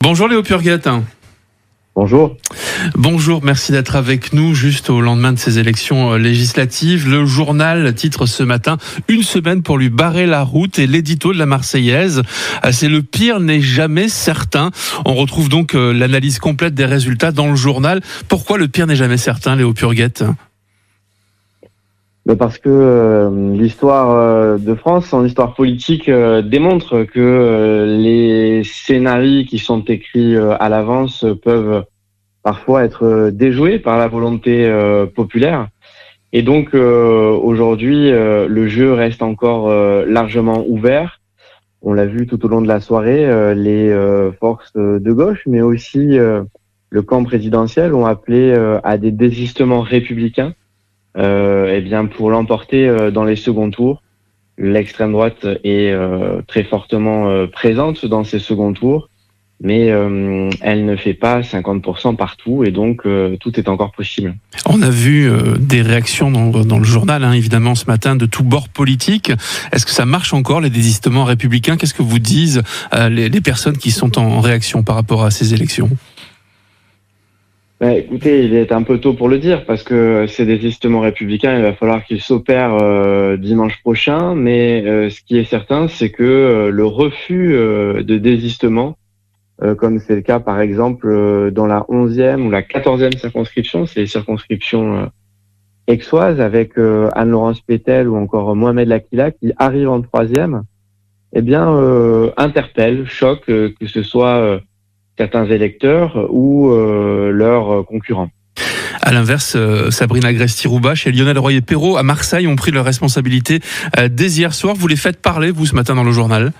Bonjour Léo Purguette. Bonjour. Bonjour, merci d'être avec nous juste au lendemain de ces élections législatives. Le journal titre ce matin « Une semaine pour lui barrer la route » et l'édito de la Marseillaise. C'est le pire n'est jamais certain. On retrouve donc l'analyse complète des résultats dans le journal. Pourquoi le pire n'est jamais certain, Léo Purguette ? Parce que l'histoire de France, son histoire politique, démontre que les scénarios qui sont écrits à l'avance peuvent parfois être déjoués par la volonté populaire. Et donc aujourd'hui, le jeu reste encore largement ouvert. On l'a vu tout au long de la soirée, les forces de gauche, mais aussi le camp présidentiel ont appelé à des désistements républicains. Pour l'emporter dans les seconds tours. L'extrême droite est très fortement présente dans ces seconds tours, mais elle ne fait pas 50% partout et donc tout est encore possible. On a vu des réactions dans le journal, évidemment, ce matin, de tous bords politiques. Est-ce que ça marche encore, les désistements républicains ? Qu'est-ce que vous disent les personnes qui sont en réaction par rapport à ces élections ? Écoutez, il est un peu tôt pour le dire parce que ces désistements républicains, il va falloir qu'ils s'opèrent dimanche prochain. Mais ce qui est certain, c'est que le refus de désistement, comme c'est le cas par exemple dans la 11e ou la 14e circonscription, c'est les circonscriptions aixoises avec Anne-Laurence Pétel ou encore Mohamed Lakila qui arrive en 3e, interpelle, choque, que ce soit certains électeurs ou leurs concurrents. À l'inverse, Sabrina Agresti-Roubache et Lionel Royer-Perrault à Marseille ont pris leurs responsabilités dès hier soir. Vous les faites parler, vous, ce matin dans le journal ?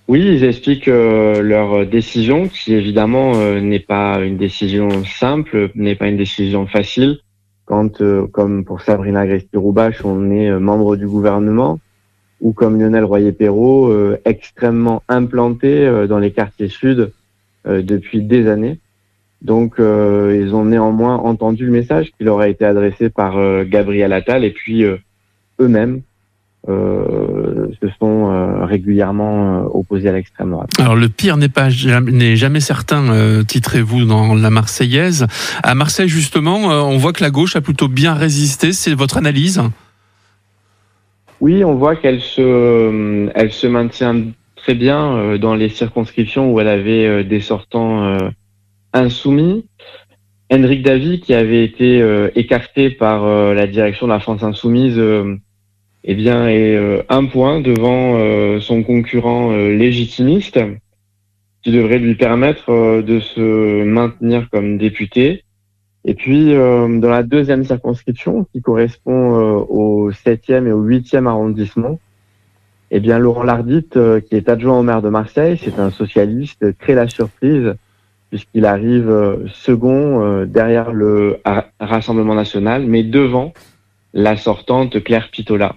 Oui, ils expliquent leur décision, qui évidemment n'est pas une décision simple, n'est pas une décision facile. Quand, comme pour Sabrina Agresti-Roubache, on est membre du gouvernement, ou comme Lionel Royer-Perrault, extrêmement implanté dans les quartiers sud depuis des années. Donc, ils ont néanmoins entendu le message qui leur a été adressé par Gabriel Attal et puis eux-mêmes se sont régulièrement opposés à l'extrême droite. Alors, le pire n'est jamais certain, titrez-vous dans la Marseillaise. À Marseille, justement, on voit que la gauche a plutôt bien résisté. C'est votre analyse ? Oui, on voit qu'elle se maintient très bien dans les circonscriptions où elle avait des sortants insoumis. Hendrik Davy, qui avait été écarté par la direction de la France Insoumise, est un point devant son concurrent légitimiste, qui devrait lui permettre de se maintenir comme député. Et puis, dans la 2e circonscription, qui correspond au 7e et au 8e arrondissement, Laurent Lardite, qui est adjoint au maire de Marseille, c'est un socialiste, crée la surprise, puisqu'il arrive second derrière le Rassemblement national, mais devant la sortante Claire Pitola.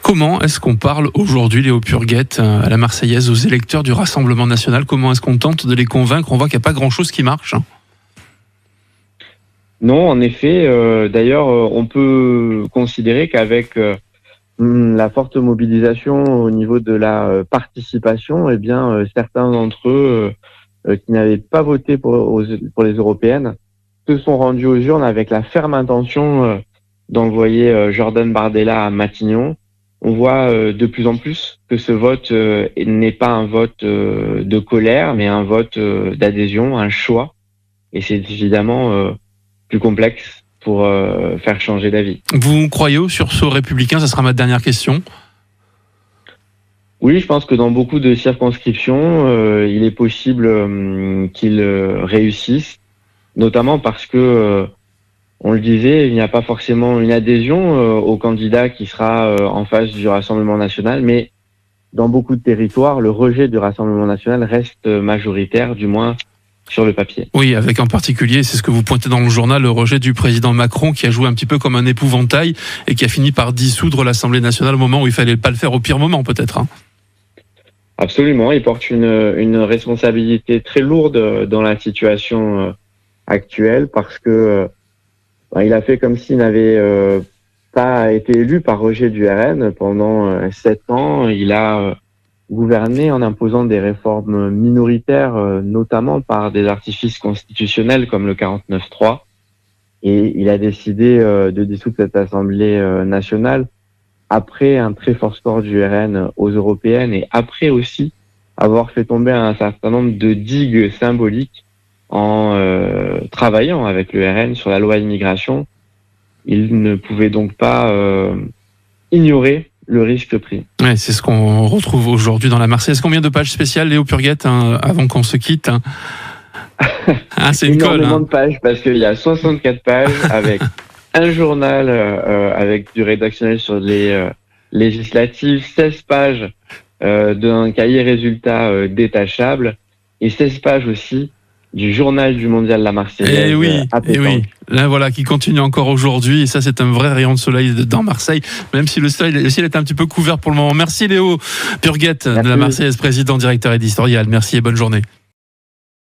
Comment est-ce qu'on parle aujourd'hui, Léo Purguette, à la Marseillaise, aux électeurs du Rassemblement national ? Comment est-ce qu'on tente de les convaincre ? On voit qu'il n'y a pas grand-chose qui marche. Non, en effet. D'ailleurs, on peut considérer qu'avec la forte mobilisation au niveau de la participation, certains d'entre eux qui n'avaient pas voté pour les européennes se sont rendus aux urnes avec la ferme intention d'envoyer Jordan Bardella à Matignon. On voit de plus en plus que ce vote n'est pas un vote de colère, mais un vote d'adhésion, un choix. Et c'est évidemment plus complexe pour faire changer d'avis. Vous croyez au sursaut républicain ? Ça sera ma dernière question. Oui, je pense que dans beaucoup de circonscriptions, il est possible qu'ils réussissent, notamment parce que, on le disait, il n'y a pas forcément une adhésion au candidat qui sera en face du Rassemblement national, mais dans beaucoup de territoires, le rejet du Rassemblement national reste majoritaire, du moins sur le papier. Oui, avec en particulier, c'est ce que vous pointez dans le journal, le rejet du président Macron qui a joué un petit peu comme un épouvantail et qui a fini par dissoudre l'Assemblée nationale au moment où il fallait pas le faire, au pire moment peut-être. Absolument, il porte une responsabilité très lourde dans la situation actuelle parce que il a fait comme s'il n'avait pas été élu par rejet du RN pendant 7 ans. Il a gouverné en imposant des réformes minoritaires, notamment par des artifices constitutionnels comme le 49.3. Et il a décidé de dissoudre cette Assemblée nationale après un très fort score du RN aux européennes et après aussi avoir fait tomber un certain nombre de digues symboliques en travaillant avec le RN sur la loi immigration. Il ne pouvait donc pas ignorer le risque pris. Ouais, c'est ce qu'on retrouve aujourd'hui dans la Marseillaise. Combien de pages spéciales, Léo Purguette, avant qu'on se quitte? C'est une colle. Énormément de pages, parce qu'il y a 64 pages avec un journal avec du rédactionnel sur les législatives, 16 pages d'un cahier résultat détachable et 16 pages aussi du journal du mondial La Marseillaise. Et oui. Là, voilà, qui continue encore aujourd'hui. Et ça, c'est un vrai rayon de soleil dans Marseille, même si le ciel est un petit peu couvert pour le moment. Merci Léo Purguette de La Marseillaise, président, directeur éditorial. Merci et bonne journée.